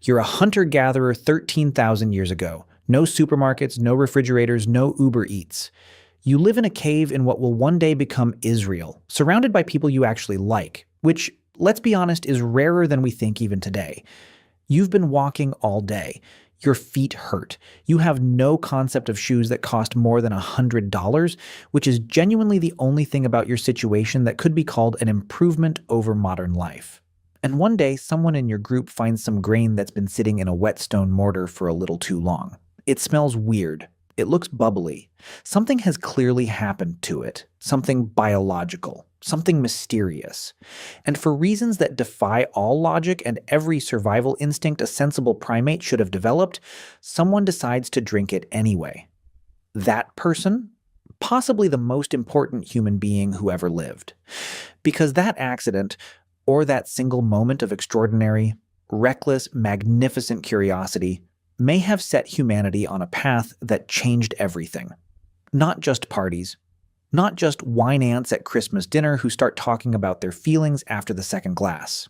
You're a hunter-gatherer 13,000 years ago. No supermarkets, no refrigerators, no Uber Eats. You live in a cave in what will one day become Israel, surrounded by people you actually like, which, let's be honest, is rarer than we think even today. You've been walking all day. Your feet hurt. You have no concept of shoes that cost more than $100, which is genuinely the only thing about your situation that could be called an improvement over modern life. And one day, someone in your group finds some grain that's been sitting in a whetstone mortar for a little too long. It smells weird. It looks bubbly. Something has clearly happened to it. Something biological. Something mysterious. And for reasons that defy all logic and every survival instinct a sensible primate should have developed, someone decides to drink it anyway. That person? Possibly the most important human being who ever lived. Because that accident, or that single moment of extraordinary, reckless, magnificent curiosity, may have set humanity on a path that changed everything. Not just parties. Not just wine ants at Christmas dinner who start talking about their feelings after the second glass.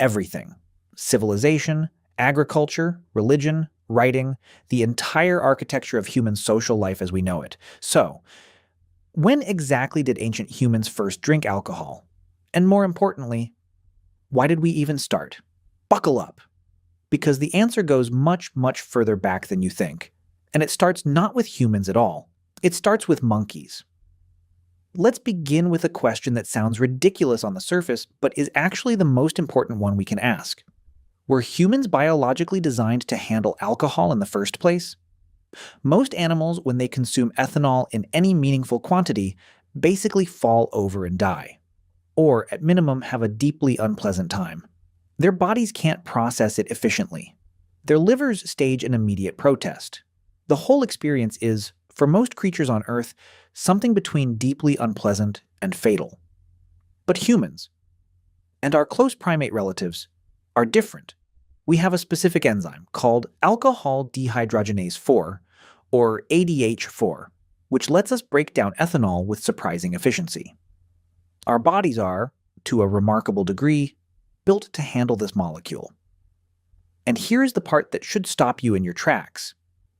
Everything. Civilization, agriculture, religion, writing, the entire architecture of human social life as we know it. So, when exactly did ancient humans first drink alcohol? And more importantly, why did we even start? Buckle up. Because the answer goes much, much further back than you think. And it starts not with humans at all. It starts with monkeys. Let's begin with a question that sounds ridiculous on the surface, but is actually the most important one we can ask. Were humans biologically designed to handle alcohol in the first place? Most animals, when they consume ethanol in any meaningful quantity, basically fall over and die. Or, at minimum, have a deeply unpleasant time. Their bodies can't process it efficiently. Their livers stage an immediate protest. The whole experience is, for most creatures on Earth, something between deeply unpleasant and fatal. But humans, and our close primate relatives, are different. We have a specific enzyme called alcohol dehydrogenase 4, or ADH4, which lets us break down ethanol with surprising efficiency. Our bodies are, to a remarkable degree, built to handle this molecule. And here's the part that should stop you in your tracks.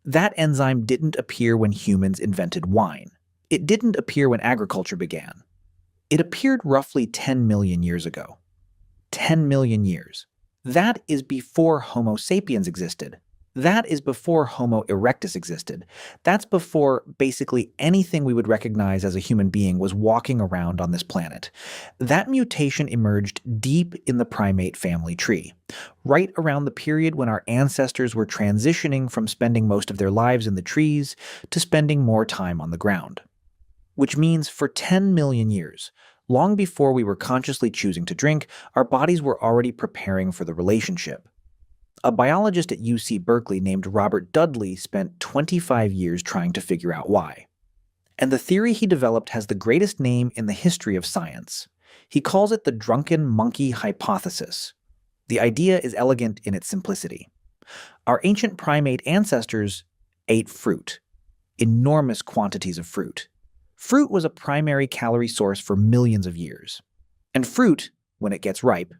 That enzyme didn't appear when humans invented wine. It didn't appear when agriculture began. It appeared roughly 10 million years ago. 10 million years. That is before Homo sapiens existed. That is before Homo erectus existed. That's before basically anything we would recognize as a human being was walking around on this planet. That mutation emerged deep in the primate family tree, right around the period when our ancestors were transitioning from spending most of their lives in the trees to spending more time on the ground. Which means for 10 million years, long before we were consciously choosing to drink, our bodies were already preparing for the relationship. A biologist at UC Berkeley named Robert Dudley spent 25 years trying to figure out why. And the theory he developed has the greatest name in the history of science. He calls it the drunken monkey hypothesis. The idea is elegant in its simplicity. Our ancient primate ancestors ate fruit. Enormous quantities of fruit. Fruit was a primary calorie source for millions of years. And fruit, when it gets ripe,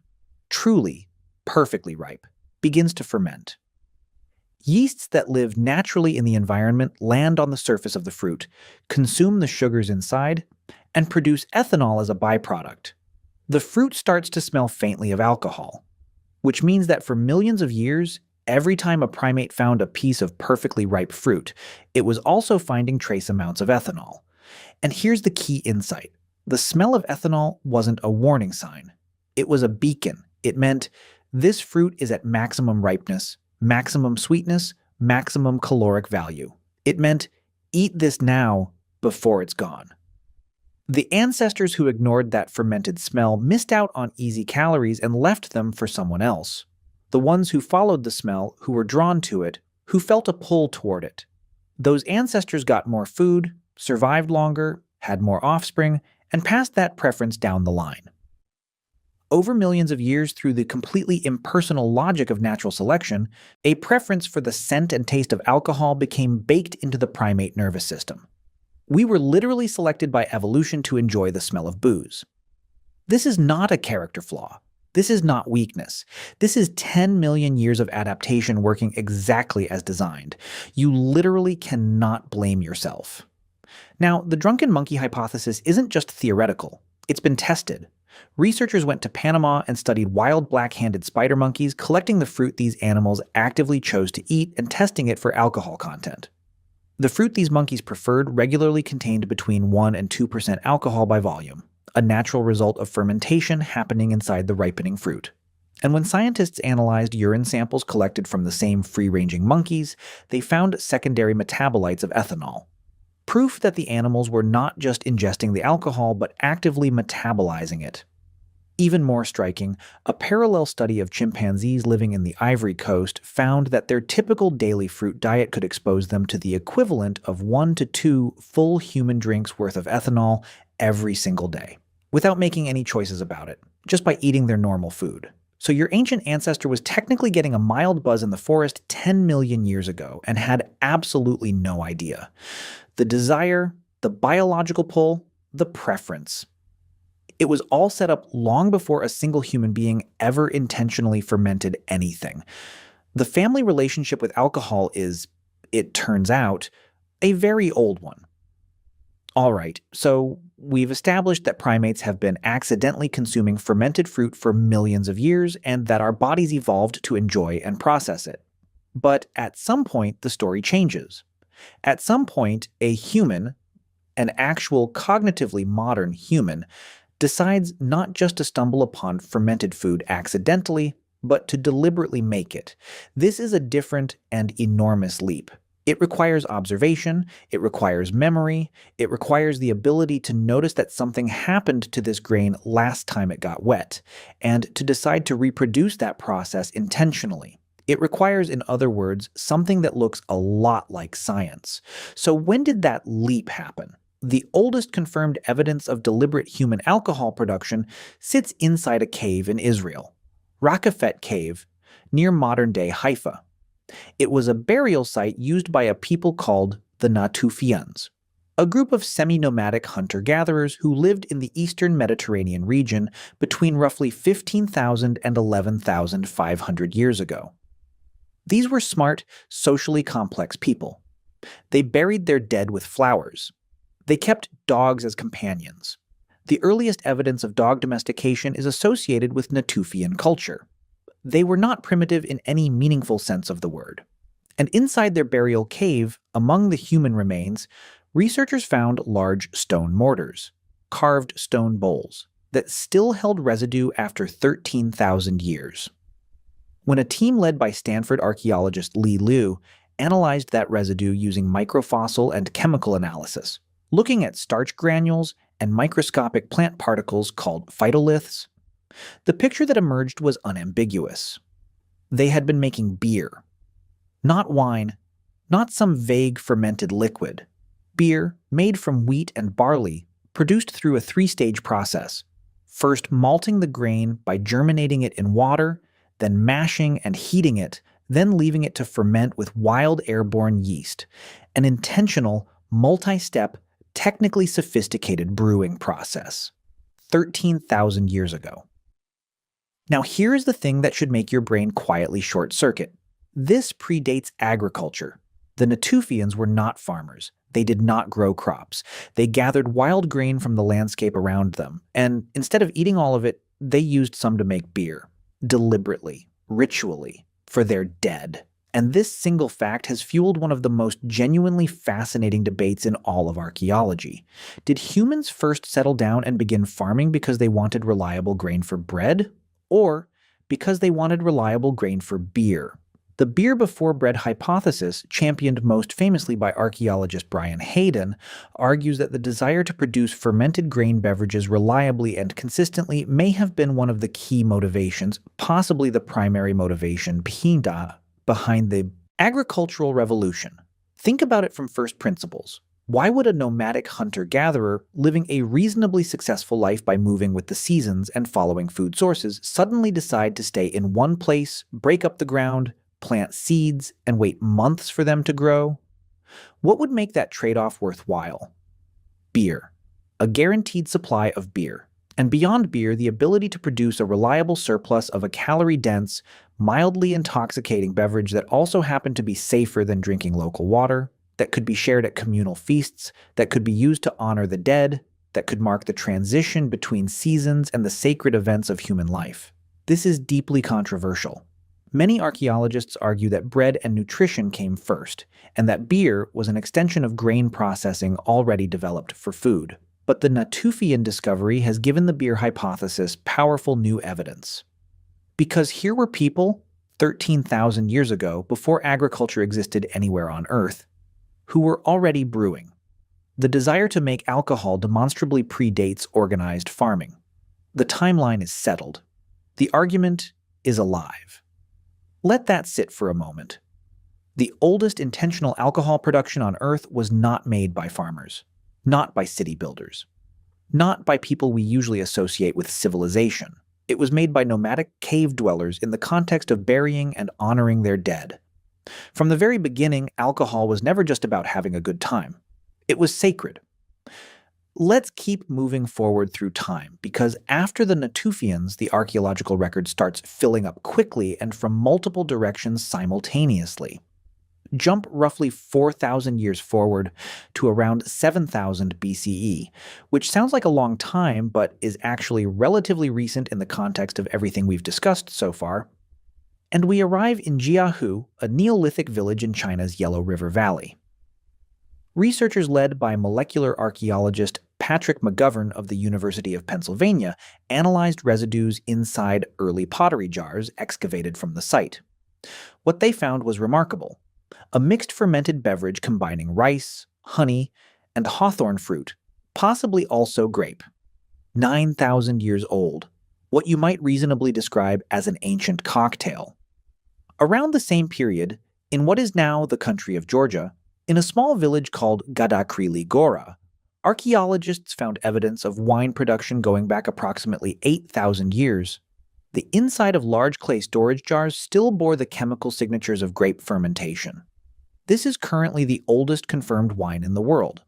truly, perfectly ripe, begins to ferment. Yeasts that live naturally in the environment land on the surface of the fruit, consume the sugars inside, and produce ethanol as a byproduct. The fruit starts to smell faintly of alcohol, which means that for millions of years, every time a primate found a piece of perfectly ripe fruit, it was also finding trace amounts of ethanol. And here's the key insight. The smell of ethanol wasn't a warning sign. It was a beacon. It meant, this fruit is at maximum ripeness, maximum sweetness, maximum caloric value. It meant, eat this now before it's gone. The ancestors who ignored that fermented smell missed out on easy calories and left them for someone else. The ones who followed the smell, who were drawn to it, who felt a pull toward it. Those ancestors got more food, survived longer, had more offspring, and passed that preference down the line. Over millions of years, through the completely impersonal logic of natural selection, a preference for the scent and taste of alcohol became baked into the primate nervous system. We were literally selected by evolution to enjoy the smell of booze. This is not a character flaw. This is not weakness. This is 10 million years of adaptation working exactly as designed. You literally cannot blame yourself. Now, the drunken monkey hypothesis isn't just theoretical. It's been tested. Researchers went to Panama and studied wild black-handed spider monkeys, collecting the fruit these animals actively chose to eat and testing it for alcohol content. The fruit these monkeys preferred regularly contained between 1 and 2% alcohol by volume, a natural result of fermentation happening inside the ripening fruit. And when scientists analyzed urine samples collected from the same free-ranging monkeys, they found secondary metabolites of ethanol. Proof that the animals were not just ingesting the alcohol, but actively metabolizing it. Even more striking, a parallel study of chimpanzees living in the Ivory Coast found that their typical daily fruit diet could expose them to the equivalent of 1 to 2 full human drinks worth of ethanol every single day, without making any choices about it, just by eating their normal food. So your ancient ancestor was technically getting a mild buzz in the forest 10 million years ago and had absolutely no idea. The desire, the biological pull, the preference. It was all set up long before a single human being ever intentionally fermented anything. The family relationship with alcohol is, it turns out, a very old one. All right, so we've established that primates have been accidentally consuming fermented fruit for millions of years and that our bodies evolved to enjoy and process it. But at some point, the story changes. At some point, a human, an actual cognitively modern human, decides not just to stumble upon fermented food accidentally, but to deliberately make it. This is a different and enormous leap. It requires observation, it requires memory, it requires the ability to notice that something happened to this grain last time it got wet, and to decide to reproduce that process intentionally. It requires, in other words, something that looks a lot like science. So when did that leap happen? The oldest confirmed evidence of deliberate human alcohol production sits inside a cave in Israel, Rakafet Cave, near modern-day Haifa. It was a burial site used by a people called the Natufians, a group of semi-nomadic hunter-gatherers who lived in the eastern Mediterranean region between roughly 15,000 and 11,500 years ago. These were smart, socially complex people. They buried their dead with flowers. They kept dogs as companions. The earliest evidence of dog domestication is associated with Natufian culture. They were not primitive in any meaningful sense of the word. And inside their burial cave, among the human remains, researchers found large stone mortars, carved stone bowls, that still held residue after 13,000 years. When a team led by Stanford archaeologist Li Liu analyzed that residue using microfossil and chemical analysis, looking at starch granules and microscopic plant particles called phytoliths, the picture that emerged was unambiguous. They had been making beer. Not wine, not some vague fermented liquid. Beer made from wheat and barley, produced through a 3-stage process. First malting the grain by germinating it in water, then mashing and heating it, then leaving it to ferment with wild airborne yeast, an intentional, multi-step, technically sophisticated brewing process. 13,000 years ago. Now here is the thing that should make your brain quietly short-circuit. This predates agriculture. The Natufians were not farmers. They did not grow crops. They gathered wild grain from the landscape around them, and instead of eating all of it, they used some to make beer. Deliberately, ritually, for their dead. And this single fact has fueled one of the most genuinely fascinating debates in all of archaeology. Did humans first settle down and begin farming because they wanted reliable grain for bread? Or because they wanted reliable grain for beer? The beer before bread hypothesis, championed most famously by archaeologist Brian Hayden, argues that the desire to produce fermented grain beverages reliably and consistently may have been one of the key motivations, possibly the primary motivation, behind the agricultural revolution. Think about it from first principles. Why would a nomadic hunter-gatherer living a reasonably successful life by moving with the seasons and following food sources suddenly decide to stay in one place, break up the ground, plant seeds, and wait months for them to grow? What would make that trade-off worthwhile? Beer. A guaranteed supply of beer. And beyond beer, the ability to produce a reliable surplus of a calorie-dense, mildly intoxicating beverage that also happened to be safer than drinking local water, that could be shared at communal feasts, that could be used to honor the dead, that could mark the transition between seasons and the sacred events of human life. This is deeply controversial. Many archaeologists argue that bread and nutrition came first, and that beer was an extension of grain processing already developed for food. But the Natufian discovery has given the beer hypothesis powerful new evidence. Because here were people, 13,000 years ago, before agriculture existed anywhere on Earth, who were already brewing. The desire to make alcohol demonstrably predates organized farming. The timeline is settled. The argument is alive. Let that sit for a moment. The oldest intentional alcohol production on Earth was not made by farmers, not by city builders, not by people we usually associate with civilization. It was made by nomadic cave dwellers in the context of burying and honoring their dead. From the very beginning, alcohol was never just about having a good time. It was sacred. Let's keep moving forward through time, because after the Natufians, the archaeological record starts filling up quickly and from multiple directions simultaneously. Jump roughly 4,000 years forward to around 7,000 BCE, which sounds like a long time, but is actually relatively recent in the context of everything we've discussed so far. And we arrive in Jiahu, a Neolithic village in China's Yellow River Valley. Researchers led by molecular archaeologist Patrick McGovern of the University of Pennsylvania analyzed residues inside early pottery jars excavated from the site. What they found was remarkable: a mixed fermented beverage combining rice, honey, and hawthorn fruit, possibly also grape. 9,000 years old, what you might reasonably describe as an ancient cocktail. Around the same period, in what is now the country of Georgia, in a small village called Gadakrili Gora, archaeologists found evidence of wine production going back approximately 8,000 years. The inside of large clay storage jars still bore the chemical signatures of grape fermentation. This is currently the oldest confirmed wine in the world.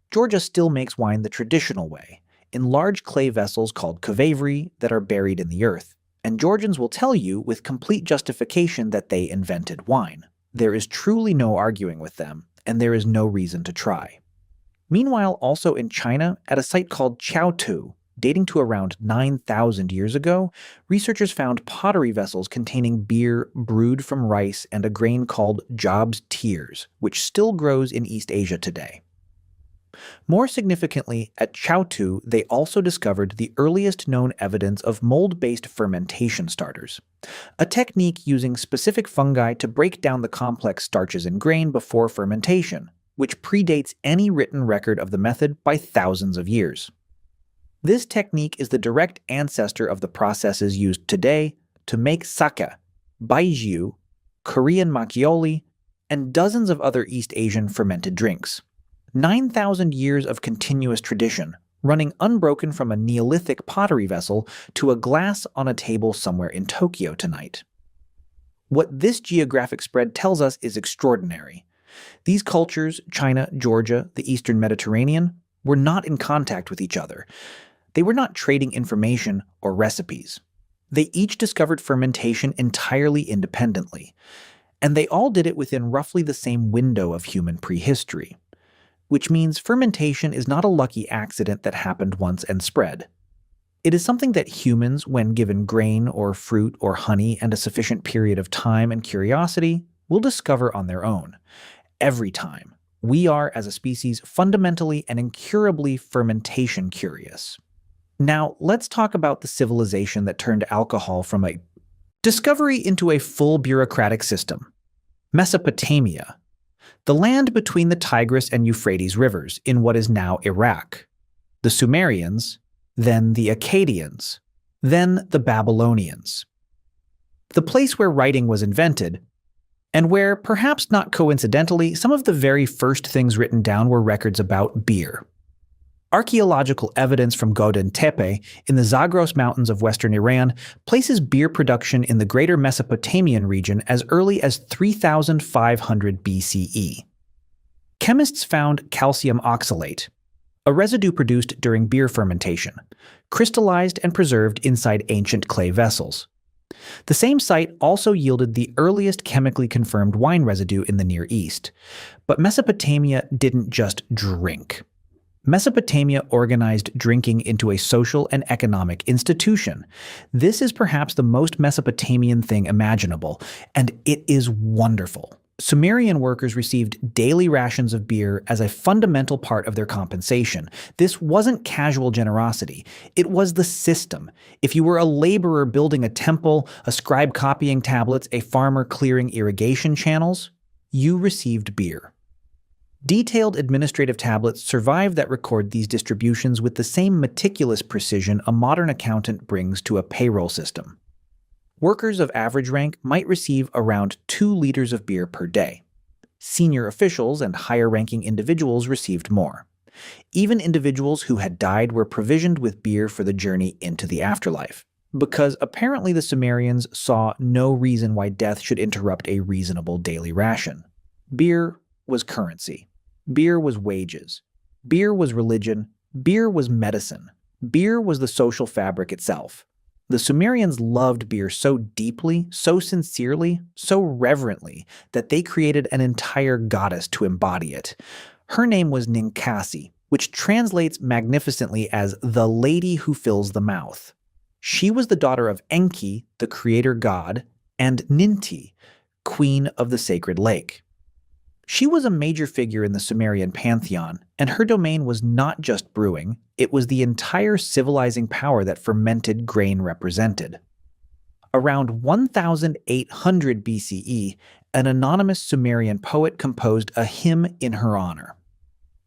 Georgia still makes wine the traditional way, in large clay vessels called kvavery that are buried in the earth. And Georgians will tell you with complete justification that they invented wine. There is truly no arguing with them, and there is no reason to try. Meanwhile, also in China, at a site called Chaotu, dating to around 9,000 years ago, researchers found pottery vessels containing beer brewed from rice and a grain called Job's tears, which still grows in East Asia today. More significantly, at Chaotu, they also discovered the earliest known evidence of mold-based fermentation starters, a technique using specific fungi to break down the complex starches in grain before fermentation, which predates any written record of the method by thousands of years. This technique is the direct ancestor of the processes used today to make sake, baijiu, Korean makioli, and dozens of other East Asian fermented drinks. 9,000 years of continuous tradition, running unbroken from a Neolithic pottery vessel to a glass on a table somewhere in Tokyo tonight. What this geographic spread tells us is extraordinary. These cultures, China, Georgia, the Eastern Mediterranean, were not in contact with each other. They were not trading information or recipes. They each discovered fermentation entirely independently, and they all did it within roughly the same window of human prehistory. Which means fermentation is not a lucky accident that happened once and spread. It is something that humans, when given grain or fruit or honey and a sufficient period of time and curiosity, will discover on their own. Every time. We are, as a species, fundamentally and incurably fermentation curious. Now, let's talk about the civilization that turned alcohol from a discovery into a full bureaucratic system. Mesopotamia. The land between the Tigris and Euphrates rivers in what is now Iraq. The Sumerians, then the Akkadians, then the Babylonians. The place where writing was invented, and where, perhaps not coincidentally, some of the very first things written down were records about beer. Archaeological evidence from Göbekli Tepe in the Zagros Mountains of western Iran places beer production in the greater Mesopotamian region as early as 3,500 BCE. Chemists found calcium oxalate, a residue produced during beer fermentation, crystallized and preserved inside ancient clay vessels. The same site also yielded the earliest chemically confirmed wine residue in the Near East. But Mesopotamia didn't just drink. Mesopotamia organized drinking into a social and economic institution. This is perhaps the most Mesopotamian thing imaginable, and it is wonderful. Sumerian workers received daily rations of beer as a fundamental part of their compensation. This wasn't casual generosity. It was the system. If you were a laborer building a temple, a scribe copying tablets, a farmer clearing irrigation channels, you received beer. Detailed administrative tablets survive that record these distributions with the same meticulous precision a modern accountant brings to a payroll system. Workers of average rank might receive around 2 liters of beer per day. Senior officials and higher-ranking individuals received more. Even individuals who had died were provisioned with beer for the journey into the afterlife, because apparently the Sumerians saw no reason why death should interrupt a reasonable daily ration. Beer was currency. Beer was wages. Beer was religion. Beer was medicine. Beer was the social fabric itself. The Sumerians loved beer so deeply, so sincerely, so reverently, that they created an entire goddess to embody it. Her name was Ninkasi, which translates magnificently as the lady who fills the mouth. She was the daughter of Enki, the creator god, and Ninti, queen of the sacred lake. She was a major figure in the Sumerian pantheon, and her domain was not just brewing, it was the entire civilizing power that fermented grain represented. Around 1800 BCE, an anonymous Sumerian poet composed a hymn in her honor.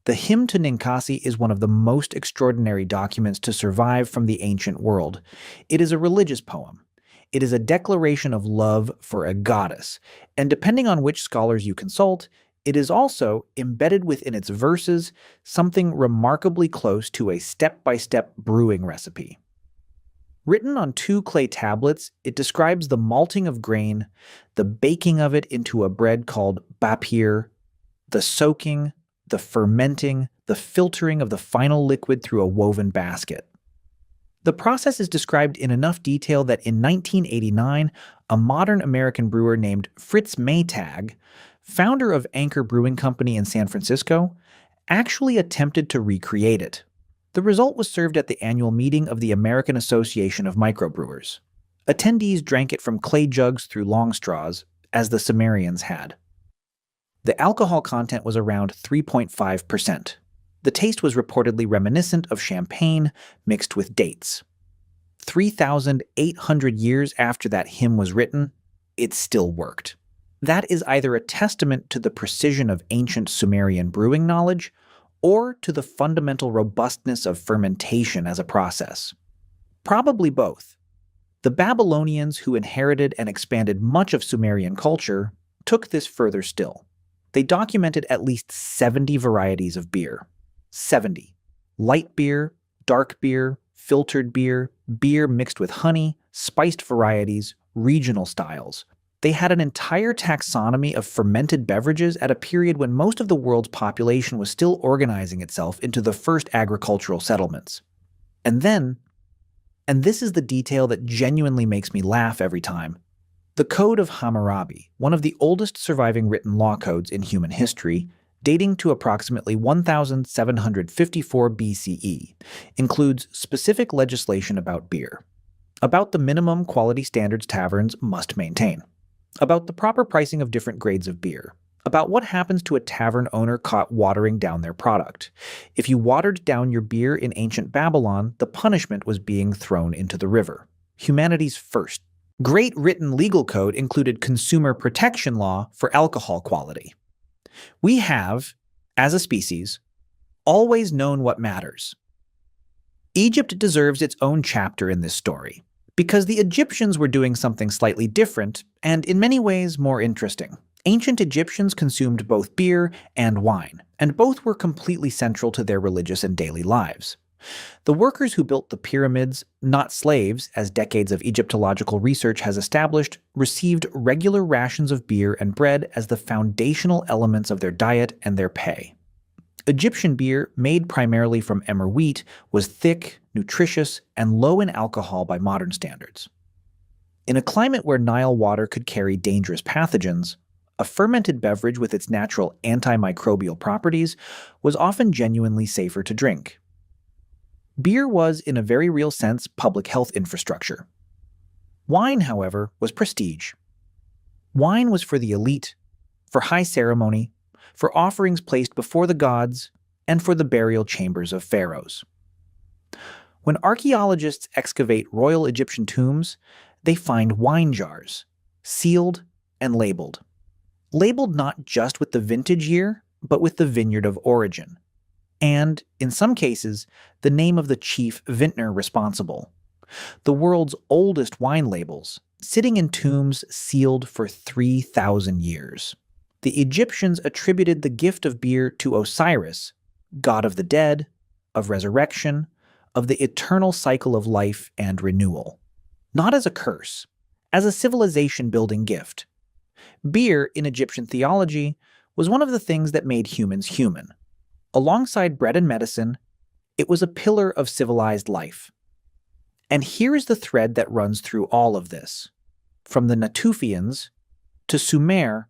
The hymn to Ninkasi is one of the most extraordinary documents to survive from the ancient world. It is a religious poem. It is a declaration of love for a goddess, and depending on which scholars you consult, it is also, embedded within its verses, something remarkably close to a step-by-step brewing recipe. Written on 2 clay tablets, it describes the malting of grain, the baking of it into a bread called bapir, the soaking, the fermenting, the filtering of the final liquid through a woven basket. The process is described in enough detail that in 1989, a modern American brewer named Fritz Maytag, founder of Anchor Brewing Company in San Francisco, actually attempted to recreate it. The result was served at the annual meeting of the American Association of Microbrewers. Attendees drank it from clay jugs through long straws, as the Sumerians had. The alcohol content was around 3.5%. The taste was reportedly reminiscent of champagne mixed with dates. 3,800 years after that hymn was written, it still worked. That is either a testament to the precision of ancient Sumerian brewing knowledge or to the fundamental robustness of fermentation as a process. Probably both. The Babylonians, who inherited and expanded much of Sumerian culture, took this further still. They documented at least 70 varieties of beer. 70. Light beer, dark beer, filtered beer, beer mixed with honey, spiced varieties, regional styles. They had an entire taxonomy of fermented beverages at a period when most of the world's population was still organizing itself into the first agricultural settlements. And this is the detail that genuinely makes me laugh every time, the Code of Hammurabi, one of the oldest surviving written law codes in human history, dating to approximately 1754 BCE, includes specific legislation about beer, about the minimum quality standards taverns must maintain, about the proper pricing of different grades of beer, about what happens to a tavern owner caught watering down their product. If you watered down your beer in ancient Babylon, the punishment was being thrown into the river. Humanity's first great written legal code included consumer protection law for alcohol quality. We have, as a species, always known what matters. Egypt deserves its own chapter in this story, because the Egyptians were doing something slightly different, and in many ways more interesting. Ancient Egyptians consumed both beer and wine, and both were completely central to their religious and daily lives. The workers who built the pyramids, not slaves, as decades of Egyptological research has established, received regular rations of beer and bread as the foundational elements of their diet and their pay. Egyptian beer, made primarily from emmer wheat, was thick, nutritious, and low in alcohol by modern standards. In a climate where Nile water could carry dangerous pathogens, a fermented beverage with its natural antimicrobial properties was often genuinely safer to drink. Beer was, in a very real sense, public health infrastructure. Wine, however, was prestige. Wine was for the elite, for high ceremony, for offerings placed before the gods, and for the burial chambers of pharaohs. When archaeologists excavate royal Egyptian tombs, they find wine jars, sealed and labeled. Labeled not just with the vintage year, but with the vineyard of origin, and, in some cases, the name of the chief vintner responsible. The world's oldest wine labels, sitting in tombs sealed for 3,000 years. The Egyptians attributed the gift of beer to Osiris, god of the dead, of resurrection, of the eternal cycle of life and renewal. Not as a curse, as a civilization-building gift. Beer, in Egyptian theology, was one of the things that made humans human. Alongside bread and medicine, it was a pillar of civilized life. And here is the thread that runs through all of this. From the Natufians, to Sumer,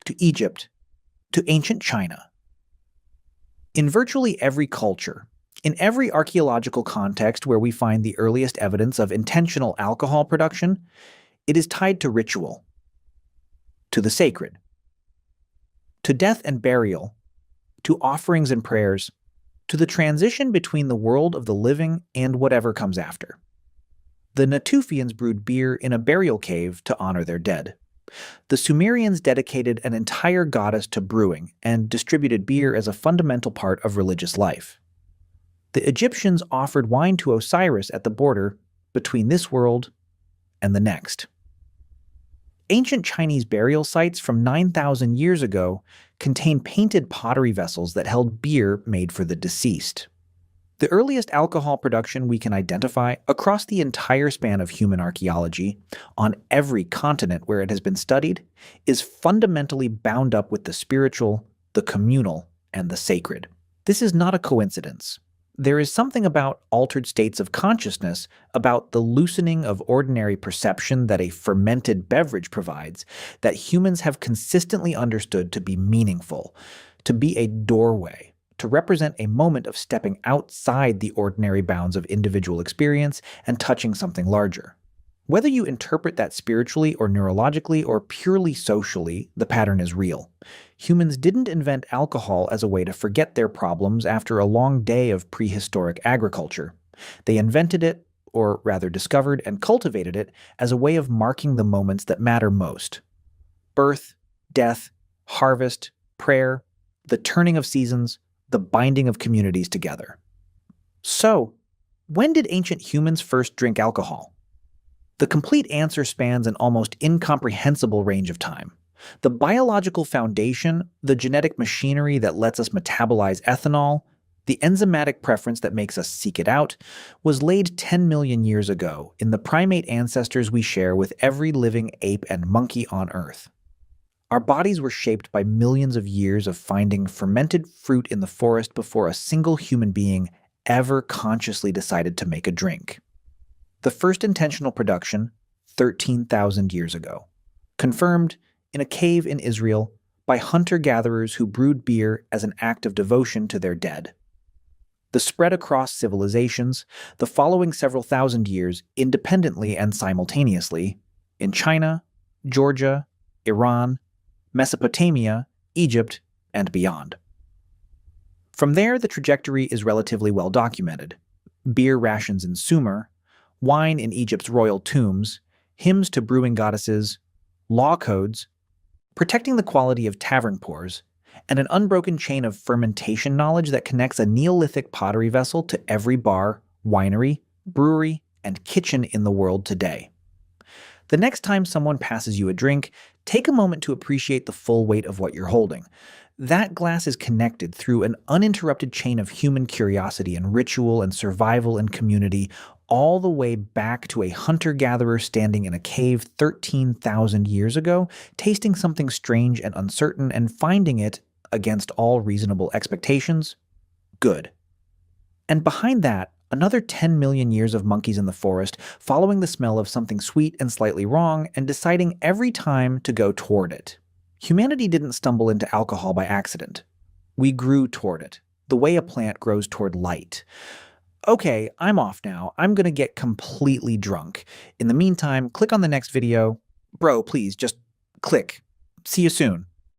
to Egypt, to ancient China. In virtually every culture, in every archaeological context where we find the earliest evidence of intentional alcohol production, it is tied to ritual, to the sacred, to death and burial, to offerings and prayers, to the transition between the world of the living and whatever comes after. The Natufians brewed beer in a burial cave to honor their dead. The Sumerians dedicated an entire goddess to brewing and distributed beer as a fundamental part of religious life. The Egyptians offered wine to Osiris at the border between this world and the next. Ancient Chinese burial sites from 9,000 years ago contain painted pottery vessels that held beer made for the deceased. The earliest alcohol production we can identify across the entire span of human archaeology, on every continent where it has been studied, is fundamentally bound up with the spiritual, the communal, and the sacred. This is not a coincidence. There is something about altered states of consciousness, about the loosening of ordinary perception that a fermented beverage provides, that humans have consistently understood to be meaningful, to be a doorway, to represent a moment of stepping outside the ordinary bounds of individual experience and touching something larger. Whether you interpret that spiritually or neurologically or purely socially, the pattern is real. Humans didn't invent alcohol as a way to forget their problems after a long day of prehistoric agriculture. They invented it, or rather discovered and cultivated it, as a way of marking the moments that matter most. Birth, death, harvest, prayer, the turning of seasons, the binding of communities together. So, when did ancient humans first drink alcohol? The complete answer spans an almost incomprehensible range of time. The biological foundation, the genetic machinery that lets us metabolize ethanol, the enzymatic preference that makes us seek it out, was laid 10 million years ago in the primate ancestors we share with every living ape and monkey on Earth. Our bodies were shaped by millions of years of finding fermented fruit in the forest before a single human being ever consciously decided to make a drink. The first intentional production, 13,000 years ago. Confirmed in a cave in Israel by hunter-gatherers who brewed beer as an act of devotion to their dead. The spread across civilizations, the following several thousand years independently and simultaneously, in China, Georgia, Iran, Mesopotamia, Egypt, and beyond. From there, the trajectory is relatively well documented. Beer rations in Sumer, wine in Egypt's royal tombs, hymns to brewing goddesses, law codes, protecting the quality of tavern pours, and an unbroken chain of fermentation knowledge that connects a Neolithic pottery vessel to every bar, winery, brewery, and kitchen in the world today. The next time someone passes you a drink, take a moment to appreciate the full weight of what you're holding. That glass is connected through an uninterrupted chain of human curiosity and ritual and survival and community, all the way back to a hunter-gatherer standing in a cave 13,000 years ago, tasting something strange and uncertain and finding it, against all reasonable expectations? Good. And behind that, another 10 million years of monkeys in the forest following the smell of something sweet and slightly wrong and deciding every time to go toward it. Humanity didn't stumble into alcohol by accident. We grew toward it, the way a plant grows toward light. Okay, I'm off now. I'm gonna get completely drunk. In the meantime, click on the next video. Bro, please, just click. See you soon.